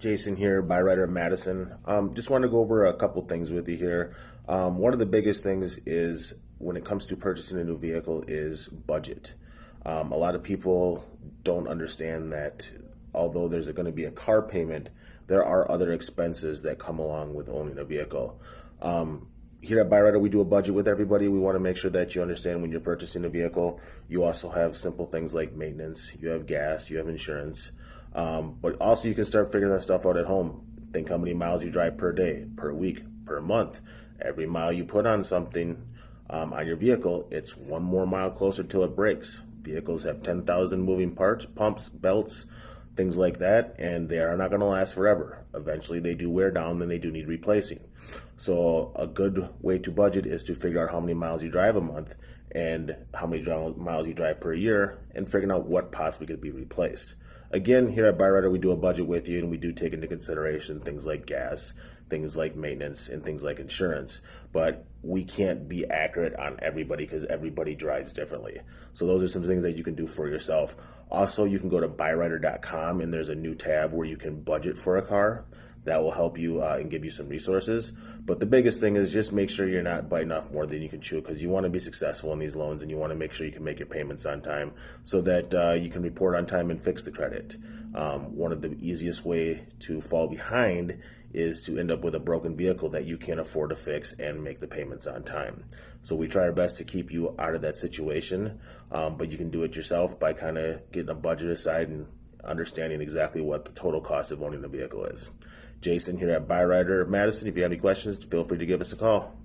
Jason here, Byrider Madison. Just want to go over a couple things with you here. One of the biggest things is when it comes to purchasing a new vehicle is budget. A lot of people don't understand that although there's going to be a car payment, there are other expenses that come along with owning a vehicle. Here at Byrider, we do a budget with everybody. We want to make sure that you understand when you're purchasing a vehicle. You also have simple things like maintenance, you have gas, you have insurance. But also you can start figuring that stuff out at home. Think how many miles you drive per day, per week, per month. Every mile you put on something on your vehicle, it's one more mile closer till it breaks. Vehicles have 10,000 moving parts, pumps, belts, things like that, and they are not going to last forever. Eventually they do wear down, then they do need replacing. So a good way to budget is to figure out how many miles you drive a month and how many miles you drive per year, and figuring out what possibly could be replaced. Again, here at Byrider, we do a budget with you, and we do take into consideration things like gas, things like maintenance, and things like insurance. But we can't be accurate on everybody because everybody drives differently. So those are some things that you can do for yourself. Also, you can go to byrider.com, and there's a new tab where you can budget for a car. That will help you and give you some resources. But the biggest thing is just make sure you're not biting off more than you can chew, because you want to be successful in these loans, and you want to make sure you can make your payments on time so that you can report on time and fix the credit. One of the easiest way to fall behind is to end up with a broken vehicle that you can't afford to fix and make the payments on time. So we try our best to keep you out of that situation, but you can do it yourself by kind of getting a budget aside and understanding exactly what the total cost of owning a vehicle is. Jason here at Byrider Madison. If you have any questions, feel free to give us a call.